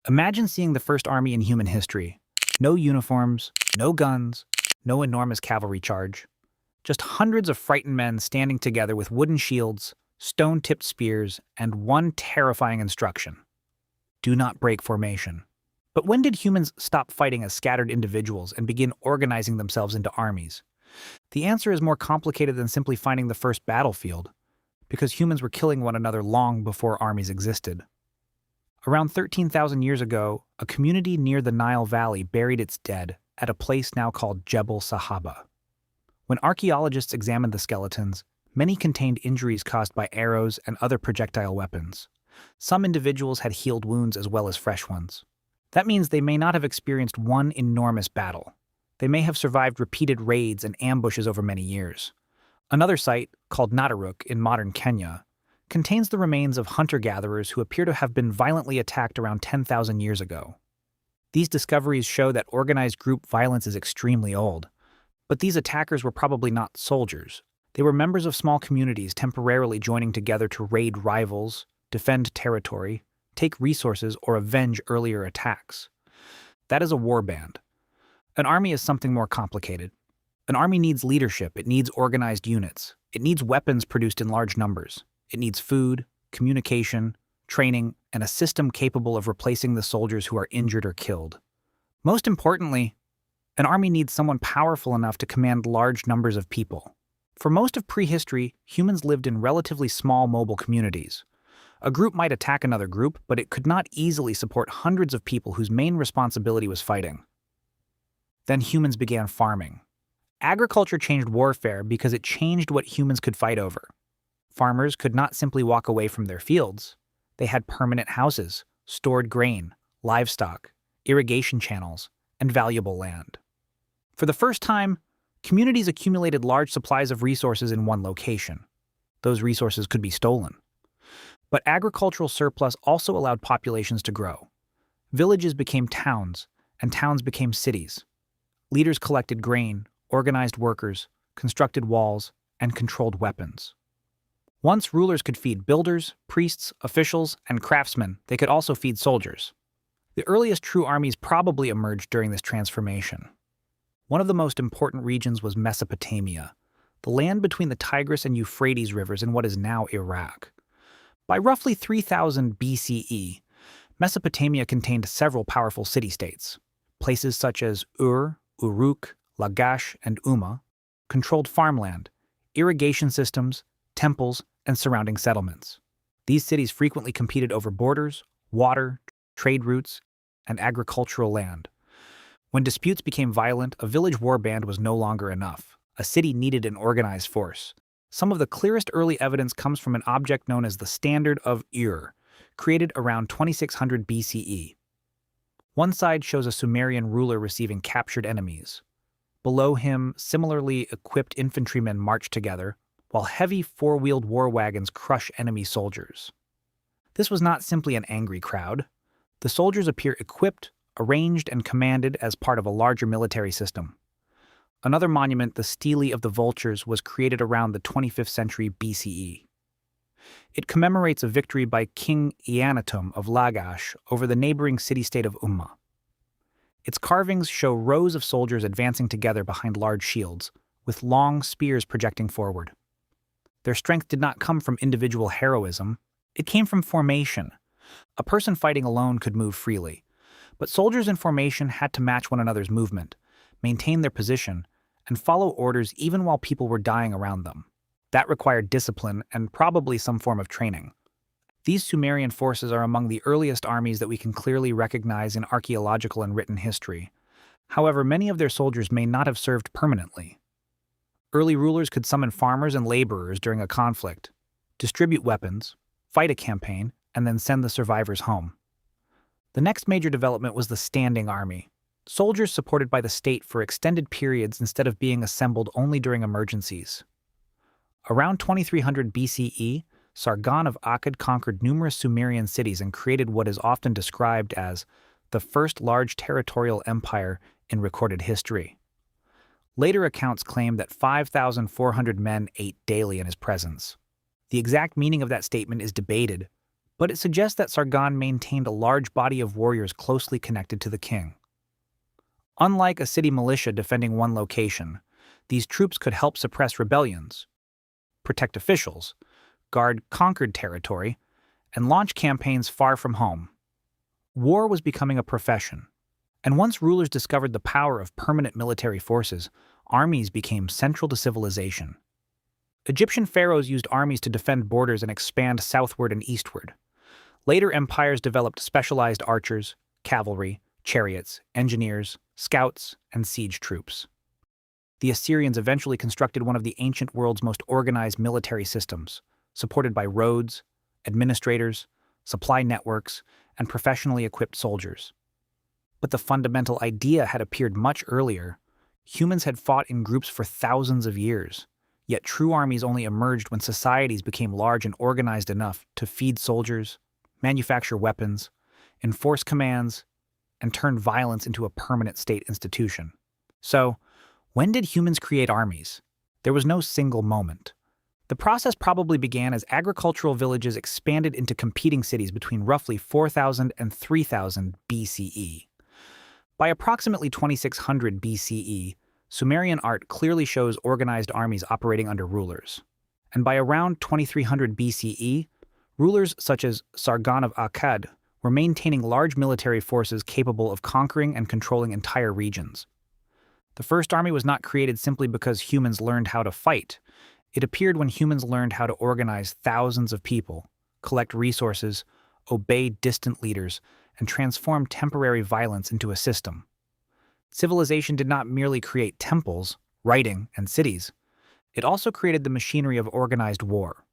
Imagine seeing the first army in human history. No uniforms, no guns, no enormous cavalry charge. Just hundreds of frightened men standing together with wooden shields, stone-tipped spears, and one terrifying instruction: do not break formation. But when did humans stop fighting as scattered individuals and begin organizing themselves into armies? The answer is more complicated than simply finding the first battlefield, because humans were killing one another long before armies existed. Around 13,000 years ago, a community near the Nile Valley buried its dead at a place now called Jebel Sahaba. When archaeologists examined the skeletons, many contained injuries caused by arrows and other projectile weapons. Some individuals had healed wounds as well as fresh ones. That means they may not have experienced one enormous battle. They may have survived repeated raids and ambushes over many years. Another site, called Nataruk in modern Kenya, contains the remains of hunter-gatherers who appear to have been violently attacked around 10,000 years ago. These discoveries show that organized group violence is extremely old. But these attackers were probably not soldiers. They were members of small communities temporarily joining together to raid rivals, defend territory, take resources, or avenge earlier attacks. That is a war band. An army is something more complicated. An army needs leadership, it needs organized units, it needs weapons produced in large numbers, it needs food, communication, training, and a system capable of replacing the soldiers who are injured or killed. Most importantly, an army needs someone powerful enough to command large numbers of people. For most of prehistory, humans lived in relatively small mobile communities. A group might attack another group, but it could not easily support hundreds of people whose main responsibility was fighting. Then humans began farming. Agriculture changed warfare because it changed what humans could fight over. Farmers could not simply walk away from their fields. They had permanent houses, stored grain, livestock, irrigation channels, and valuable land. For the first time, communities accumulated large supplies of resources in one location. Those resources could be stolen. But agricultural surplus also allowed populations to grow. Villages became towns, and towns became cities. Leaders collected grain, organized workers, constructed walls, and controlled weapons. Once rulers could feed builders, priests, officials, and craftsmen, they could also feed soldiers. The earliest true armies probably emerged during this transformation. One of the most important regions was Mesopotamia, the land between the Tigris and Euphrates rivers in what is now Iraq. By roughly 3000 BCE, Mesopotamia contained several powerful city-states. Places such as Ur, Uruk, Lagash, and Umma controlled farmland, irrigation systems, temples, and surrounding settlements. These cities frequently competed over borders, water, trade routes, and agricultural land. When disputes became violent, a village war band was no longer enough. A city needed an organized force. Some of the clearest early evidence comes from an object known as the Standard of Ur, created around 2600 BCE. One side shows a Sumerian ruler receiving captured enemies. Below him, similarly equipped infantrymen march together, while heavy four-wheeled war wagons crush enemy soldiers. This was not simply an angry crowd. The soldiers appear equipped, arranged, and commanded as part of a larger military system. Another monument, the Stele of the Vultures, was created around the 25th century BCE. It commemorates a victory by King Eannatum of Lagash over the neighboring city-state of Umma. Its carvings show rows of soldiers advancing together behind large shields, with long spears projecting forward. Their strength did not come from individual heroism, it came from formation. A person fighting alone could move freely, but soldiers in formation had to match one another's movement, maintain their position, and follow orders even while people were dying around them. That required discipline and probably some form of training. These Sumerian forces are among the earliest armies that we can clearly recognize in archaeological and written history. However, many of their soldiers may not have served permanently. Early rulers could summon farmers and laborers during a conflict, distribute weapons, fight a campaign, and then send the survivors home. The next major development was the standing army, soldiers supported by the state for extended periods instead of being assembled only during emergencies. Around 2300 BCE, Sargon of Akkad conquered numerous Sumerian cities and created what is often described as the first large territorial empire in recorded history. Later accounts claim that 5,400 men ate daily in his presence. The exact meaning of that statement is debated, but it suggests that Sargon maintained a large body of warriors closely connected to the king. Unlike a city militia defending one location, these troops could help suppress rebellions, protect officials, guard conquered territory, and launch campaigns far from home. War was becoming a profession, and once rulers discovered the power of permanent military forces, armies became central to civilization. Egyptian pharaohs used armies to defend borders and expand southward and eastward. Later empires developed specialized archers, cavalry, chariots, engineers, scouts, and siege troops. The Assyrians eventually constructed one of the ancient world's most organized military systems, supported by roads, administrators, supply networks, and professionally equipped soldiers. But the fundamental idea had appeared much earlier. Humans had fought in groups for thousands of years, yet true armies only emerged when societies became large and organized enough to feed soldiers, manufacture weapons, enforce commands, and turn violence into a permanent state institution. So, when did humans create armies? There was no single moment. The process probably began as agricultural villages expanded into competing cities between roughly 4000 and 3000 BCE. By approximately 2600 BCE, Sumerian art clearly shows organized armies operating under rulers. And by around 2300 BCE, rulers such as Sargon of Akkad were maintaining large military forces capable of conquering and controlling entire regions. The first army was not created simply because humans learned how to fight. It appeared when humans learned how to organize thousands of people, collect resources, obey distant leaders, and transform temporary violence into a system. Civilization did not merely create temples, writing, and cities. It also created the machinery of organized war.